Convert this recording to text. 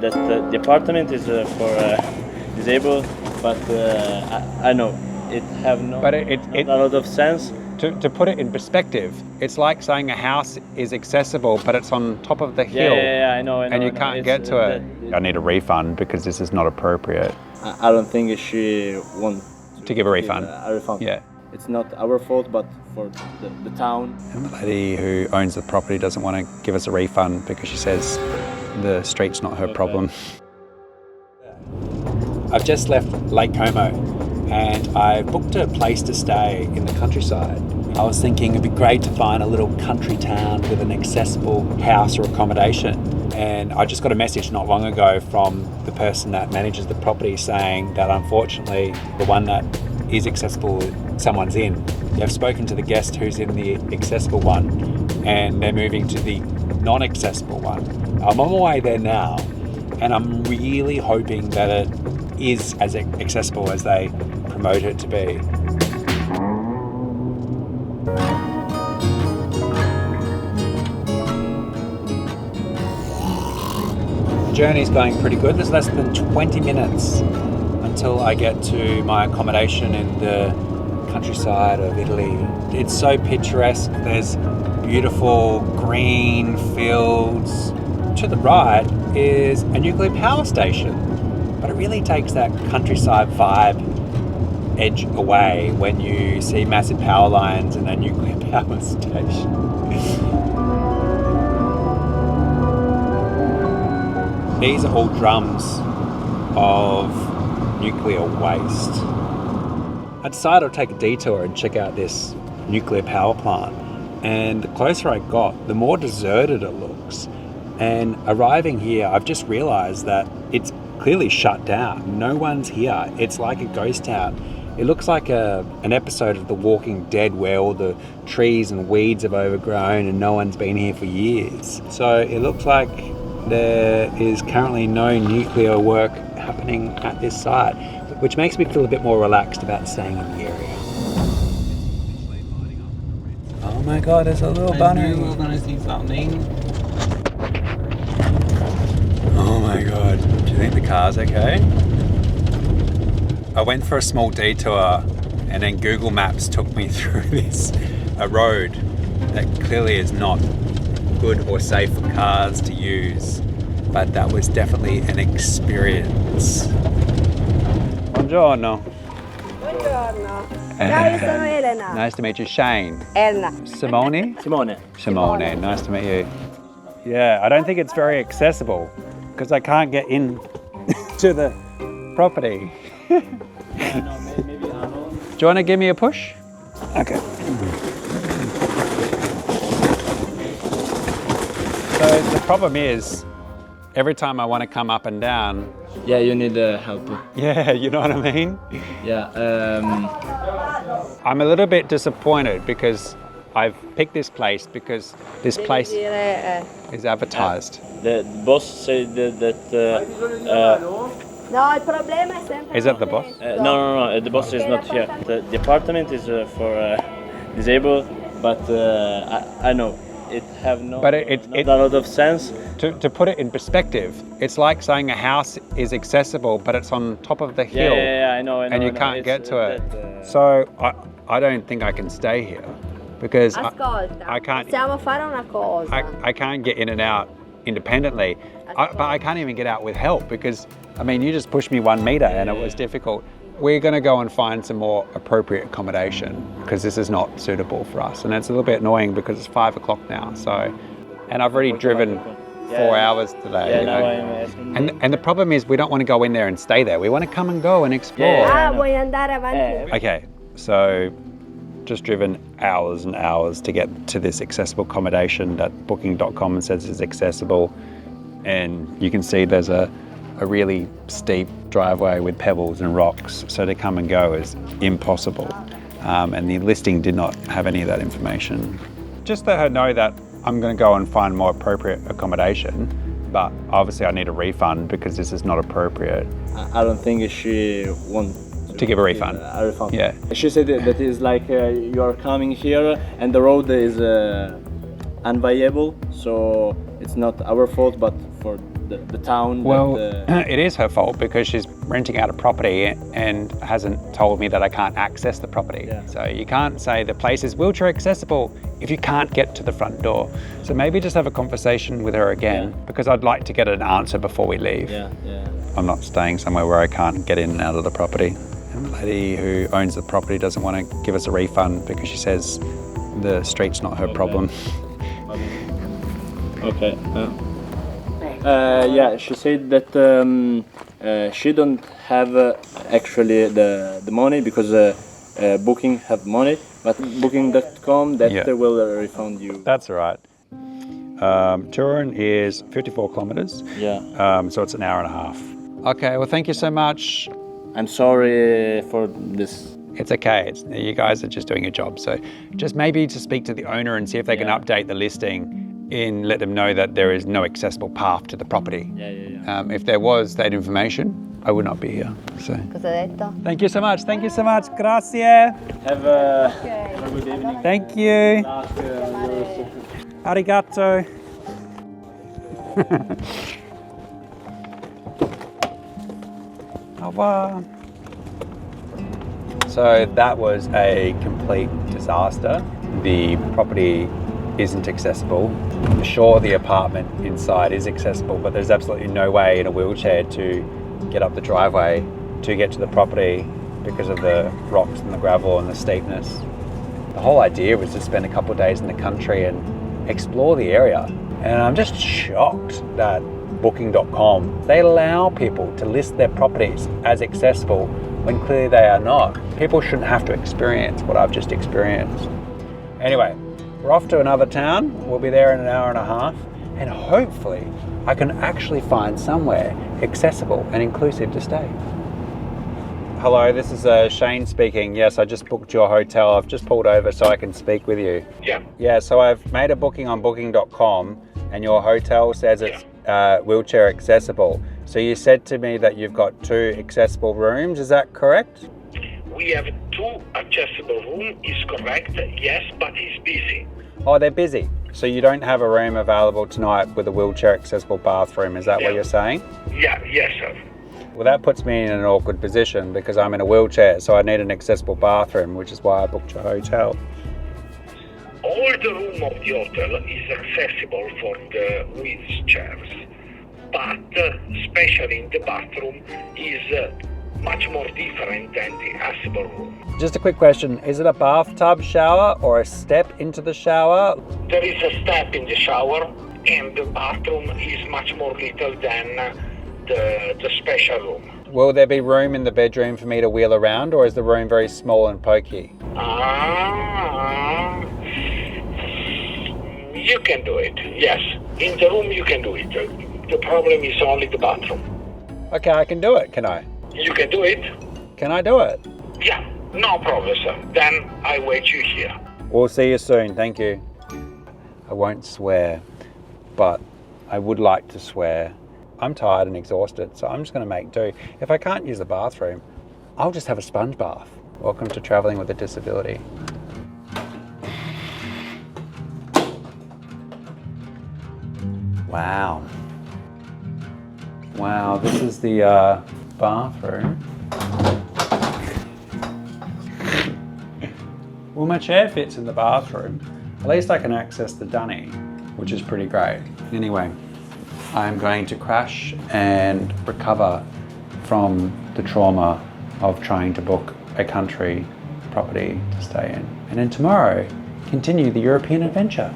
That the apartment is for disabled, but I know it have no But not a lot of sense. To put it in perspective, it's like saying a house is accessible, but it's on top of the hill. Yeah, I know. And you can't get to it. I need a refund because this is not appropriate. I don't think she wants to give a refund. A refund. Yeah. It's not our fault, but for the town. And the lady who owns the property doesn't want to give us a refund because she says the street's not her problem. I've just left Lake Como and I booked a place to stay in the countryside. I was thinking it'd be great to find a little country town with an accessible house or accommodation. And I just got a message not long ago from the person that manages the property saying that unfortunately the one that is accessible, someone's in. They've spoken to the guest who's in the accessible one and they're moving to the non-accessible one. I'm on my way there now and I'm really hoping that it is as accessible as they promote it to be. The journey's going pretty good. There's less than 20 minutes until I get to my accommodation in the countryside of Italy. It's so picturesque. There's beautiful green fields. To the right is a nuclear power station, but it really takes that countryside vibe edge away when you see massive power lines and a nuclear power station. These are all drums of nuclear waste. I decided I'd take a detour and check out this nuclear power plant. And the closer I got, the more deserted it looks. And arriving here, I've just realized that it's clearly shut down. No one's here. It's like a ghost town. It looks like an episode of The Walking Dead where all the trees and weeds have overgrown and no one's been here for years. So it looks like there is currently no nuclear work happening at this site, which makes me feel a bit more relaxed about staying in the area. Oh my god, there's a little bunny. We're gonna see something. Oh my god, do you think the car's okay? I went for a small detour and then Google Maps took me through a road that clearly is not good or safe for cars to use, but that was definitely an experience. Buongiorno. Buongiorno. Ciao, io sono Elena. Nice to meet you. Shane. Elena. Simone? Simone. Nice to meet you. Yeah, I don't think it's very accessible because I can't get in to the property. Do you want to give me a push? Okay. So the problem is, every time I want to come up and down. Yeah, you need help. Yeah, you know what I mean? Yeah. I'm a little bit disappointed because I've picked this place because this place is advertised. The boss said that. No, il problema è sempre. Is that the boss? No. The boss is not here. The apartment is for disabled, but I know it have no But not a lot of sense. To put it in perspective, it's like saying a house is accessible, but it's on top of the hill. Yeah, I know. And you can't get to it. So I don't think I can stay here because Ascolta, I can't. possiamo fare una cosa. I can't get in and out independently, but I can't even get out with help because, I mean, you just pushed me 1 meter and it was difficult. We're going to go and find some more appropriate accommodation because this is not suitable for us. And it's a little bit annoying because it's 5 o'clock now. So, and I've already driven 4 hours today. Yeah, you know? now I'm asking. And the problem is we don't want to go in there and stay there. We want to come and go and explore. Yeah. Vuoi andare avanti? Okay, so just driven hours and hours to get to this accessible accommodation that booking.com says is accessible. And you can see there's a really steep driveway with pebbles and rocks, so to come and go is impossible. And the listing did not have any of that information. Just let her know that I'm going to go and find more appropriate accommodation, but obviously I need a refund because this is not appropriate. I don't think she wants To give a refund. A refund. Yeah. She said that is like you are coming here and the road is unviable, so it's not our fault, but for the town. Well, that, it is her fault because she's renting out a property and hasn't told me that I can't access the property. Yeah. So you can't say the place is wheelchair accessible if you can't get to the front door. So maybe just have a conversation with her again, because I'd like to get an answer before we leave. yeah. I'm not staying somewhere where I can't get in and out of the property. And the lady who owns the property doesn't want to give us a refund because she says the street's not her problem. Okay. Yeah, she said that she don't have actually the money because Booking have money, but Booking.com will refund you. That's all right. Turin is 54 kilometers. Yeah. So it's an hour and a half. Okay, well, thank you so much. I'm sorry for this. It's okay. You guys are just doing your job. So just maybe to speak to the owner and see if they can update the listing and let them know that there is no accessible path to the property. Yeah. If there was that information, I would not be here. So Cosa hai detto? thank you so much. Thank you so much. Grazie. Have a good evening. Thank you. Arigato. Au revoir. So that was a complete disaster. The property isn't accessible. Sure, the apartment inside is accessible, but there's absolutely no way in a wheelchair to get up the driveway to get to the property because of the rocks and the gravel and the steepness. The whole idea was to spend a couple of days in the country and explore the area. And I'm just shocked that Booking.com, they allow people to list their properties as accessible when clearly they are not. People shouldn't have to experience what I've just experienced. Anyway, we're off to another town. We'll be there in an hour and a half, and hopefully I can actually find somewhere accessible and inclusive to stay. Hello, this is Shane speaking. Yes, I just booked your hotel. I've just pulled over so I can speak with you. Yeah, so I've made a booking on Booking.com, and your hotel says it's wheelchair accessible. So you said to me that you've got 2 accessible rooms, is that correct? We have 2 accessible rooms, is correct, yes, but it's busy. Oh, they're busy. So you don't have a room available tonight with a wheelchair accessible bathroom, is that what you're saying? Yes, sir. Well, that puts me in an awkward position because I'm in a wheelchair, so I need an accessible bathroom, which is why I booked your hotel. All the room of the hotel is accessible for the wheelchairs, but especially in the bathroom is much more different than the accessible room. Just a quick question, is it a bathtub shower or a step into the shower? There is a step in the shower, and the bathroom is much more little than the special room. Will there be room in the bedroom for me to wheel around, or is the room very small and pokey? You can do it, yes. In the room you can do it. The problem is only the bathroom. Okay, I can do it, can I? You can do it? Can I do it? Yeah, no problem, sir. Then I wait you here. We'll see you soon, thank you. I won't swear, but I would like to swear. I'm tired and exhausted, so I'm just going to make do. If I can't use the bathroom, I'll just have a sponge bath. Welcome to traveling with a disability. Wow. Wow, this is the bathroom. Well, my chair fits in the bathroom. At least I can access the dunny, which is pretty great. Anyway, I'm going to crash and recover from the trauma of trying to book a country property to stay in. And then tomorrow, continue the European adventure.